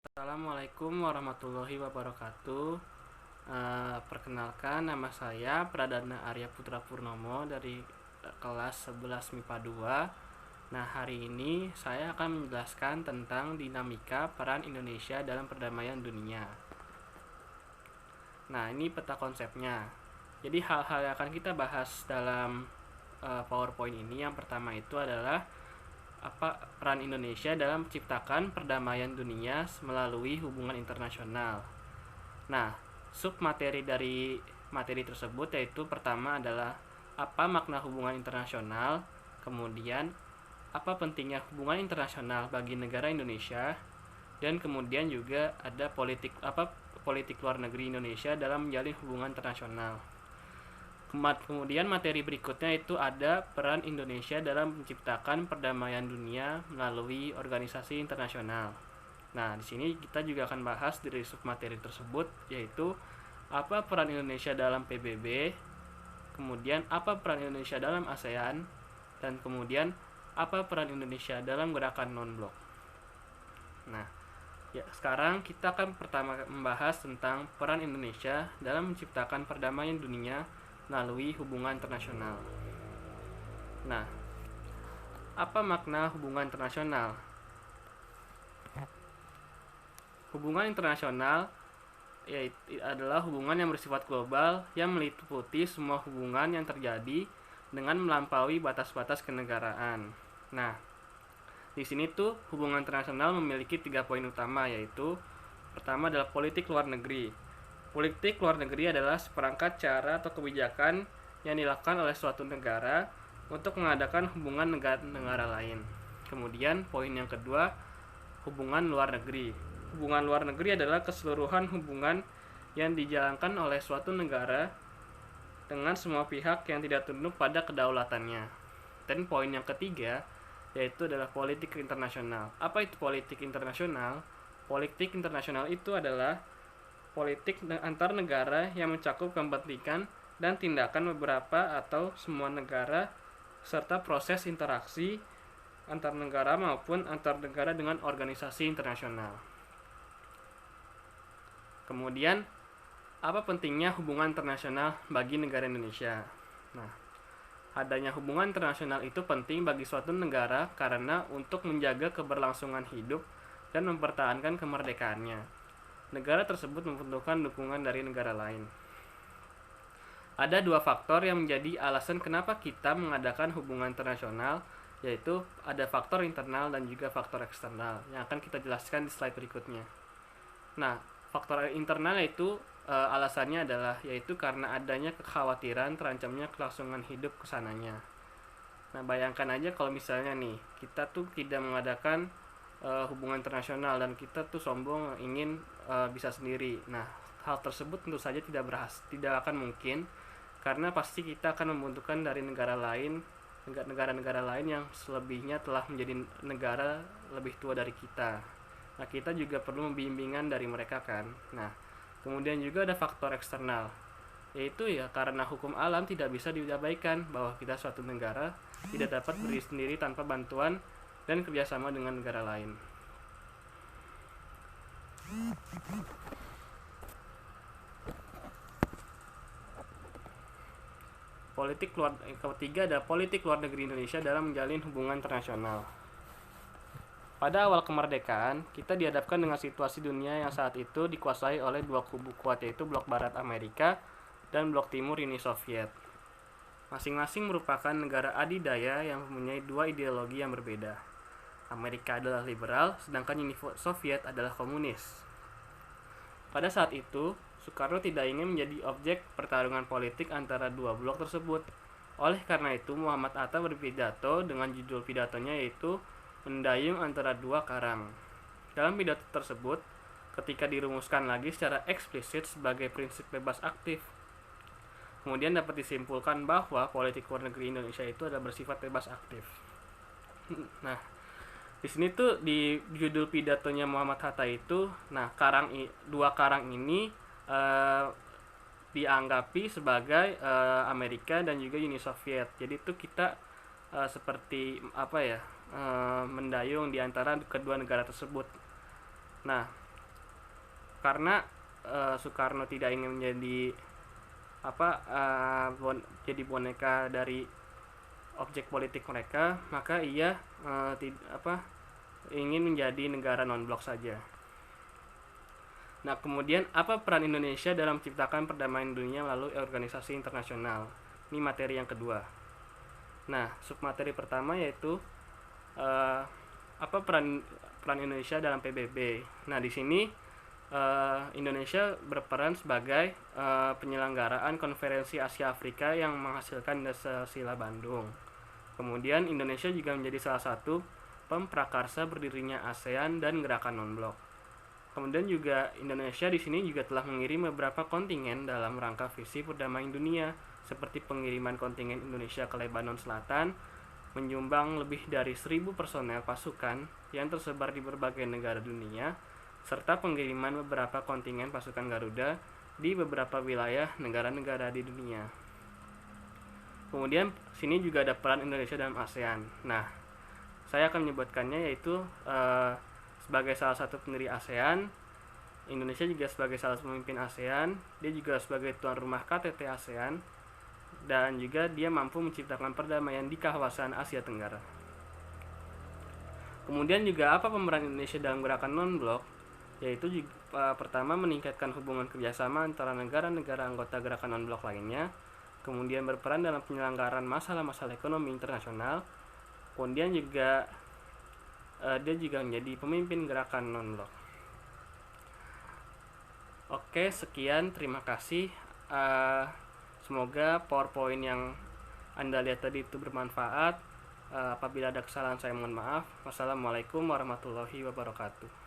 Assalamualaikum warahmatullahi wabarakatuh. Perkenalkan, nama saya Pradana Arya Putra Purnomo dari kelas 11 MIPA 2. Nah, hari ini saya akan menjelaskan tentang dinamika peran Indonesia dalam perdamaian dunia. Nah, ini peta konsepnya. Jadi hal-hal yang akan kita bahas dalam PowerPoint ini, yang pertama itu adalah apa peran Indonesia dalam menciptakan perdamaian dunia melalui hubungan internasional. Nah, sub materi dari materi tersebut yaitu pertama adalah apa makna hubungan internasional, kemudian apa pentingnya hubungan internasional bagi negara Indonesia, dan kemudian juga ada politik luar negeri Indonesia dalam menjalin hubungan internasional. Kemudian materi berikutnya itu ada peran Indonesia dalam menciptakan perdamaian dunia melalui organisasi internasional. Nah, di sini kita juga akan bahas dari submateri tersebut, yaitu apa peran Indonesia dalam PBB, kemudian apa peran Indonesia dalam ASEAN, dan kemudian apa peran Indonesia dalam gerakan non-blok. Nah, ya sekarang kita akan pertama membahas tentang peran Indonesia dalam menciptakan perdamaian dunia melalui hubungan internasional. Nah, apa makna hubungan internasional? Hubungan internasional adalah hubungan yang bersifat global yang meliputi semua hubungan yang terjadi dengan melampaui batas-batas kenegaraan. Nah, di sini tuh hubungan internasional memiliki 3 poin utama, yaitu pertama adalah politik luar negeri. Politik luar negeri adalah seperangkat cara atau kebijakan yang dilakukan oleh suatu negara untuk mengadakan hubungan negara lain. Kemudian poin yang kedua, hubungan luar negeri. Hubungan luar negeri adalah keseluruhan hubungan yang dijalankan oleh suatu negara dengan semua pihak yang tidak tunduk pada kedaulatannya. Dan poin yang ketiga yaitu adalah politik internasional. Apa itu politik internasional? Politik internasional itu adalah politik antar negara yang mencakup kepentingan dan tindakan beberapa atau semua negara serta proses interaksi antar negara maupun antar negara dengan organisasi internasional. Kemudian, apa pentingnya hubungan internasional bagi negara Indonesia? Nah, adanya hubungan internasional itu penting bagi suatu negara karena untuk menjaga keberlangsungan hidup dan mempertahankan kemerdekaannya. Negara tersebut membutuhkan dukungan dari negara lain. Ada 2 faktor yang menjadi alasan kenapa kita mengadakan hubungan internasional, yaitu ada faktor internal dan juga faktor eksternal yang akan kita jelaskan di slide berikutnya. Nah, faktor internal itu alasannya adalah yaitu karena adanya kekhawatiran terancamnya kelangsungan hidup kesananya. Nah, bayangkan aja kalau misalnya nih kita tuh tidak mengadakan hubungan internasional dan kita tuh sombong ingin bisa sendiri. Nah, hal tersebut tentu saja tidak akan mungkin karena pasti kita akan membutuhkan dari negara-negara lain yang selebihnya telah menjadi negara lebih tua dari kita. Nah, kita juga perlu bimbingan dari mereka kan. Nah, kemudian juga ada faktor eksternal, yaitu ya karena hukum alam tidak bisa diabaikan bahwa kita suatu negara tidak dapat berdiri sendiri tanpa bantuan dan kerjasama dengan negara lain. Ketiga ada politik luar negeri Indonesia dalam menjalin hubungan internasional. Pada awal kemerdekaan, kita dihadapkan dengan situasi dunia yang saat itu dikuasai oleh 2 kubu kuat, yaitu blok barat Amerika dan blok timur Uni Soviet. Masing-masing merupakan negara adidaya yang mempunyai 2 ideologi yang berbeda. Amerika adalah liberal, sedangkan Uni Soviet adalah komunis. Pada saat itu, Soekarno tidak ingin menjadi objek pertarungan politik antara 2 blok tersebut. Oleh karena itu, Muhammad Hatta berpidato dengan judul pidatonya yaitu Mendayung Antara 2 Karang. Dalam pidato tersebut, ketika dirumuskan lagi secara eksplisit sebagai prinsip bebas aktif, kemudian dapat disimpulkan bahwa politik luar negeri Indonesia itu adalah bersifat bebas aktif. Nah, di sini tuh di judul pidatonya Muhammad Hatta itu, nah 2 karang ini dianggapi sebagai Amerika dan juga Uni Soviet. Jadi itu kita seperti mendayung di antara kedua negara tersebut. Nah, karena Soekarno tidak ingin menjadi jadi boneka dari objek politik mereka, maka ia ingin menjadi negara non-blok saja. Nah, kemudian apa peran Indonesia dalam menciptakan perdamaian dunia melalui organisasi internasional? Ini materi yang kedua. Nah, submateri pertama yaitu apa peran Indonesia dalam PBB. Nah, di sini Indonesia berperan sebagai penyelenggaraan konferensi Asia Afrika yang menghasilkan Dasar-Sila Bandung. Kemudian Indonesia juga menjadi salah satu pemprakarsa berdirinya ASEAN dan gerakan non-blok. Kemudian juga Indonesia di sini juga telah mengirim beberapa kontingen dalam rangka visi perdamaian dunia, seperti pengiriman kontingen Indonesia ke Lebanon Selatan, menyumbang lebih dari 1.000 personel pasukan yang tersebar di berbagai negara dunia, serta pengiriman beberapa kontingen pasukan Garuda di beberapa wilayah negara-negara di dunia. Kemudian sini juga ada peran Indonesia dalam ASEAN. Nah, saya akan menyebutkannya yaitu sebagai salah satu pendiri ASEAN, Indonesia juga sebagai salah satu pemimpin ASEAN, dia juga sebagai tuan rumah KTT ASEAN, dan juga dia mampu menciptakan perdamaian di kawasan Asia Tenggara. Kemudian juga apa pemeran Indonesia dalam gerakan non-blok? Yaitu pertama meningkatkan hubungan kerjasama antara negara-negara anggota gerakan non-blok lainnya, kemudian berperan dalam penyelenggaraan masalah-masalah ekonomi internasional, kemudian juga dia juga menjadi pemimpin gerakan non-blok. Oke, sekian, terima kasih. Semoga PowerPoint yang Anda lihat tadi itu bermanfaat. Apabila ada kesalahan saya mohon maaf. Wassalamualaikum warahmatullahi wabarakatuh.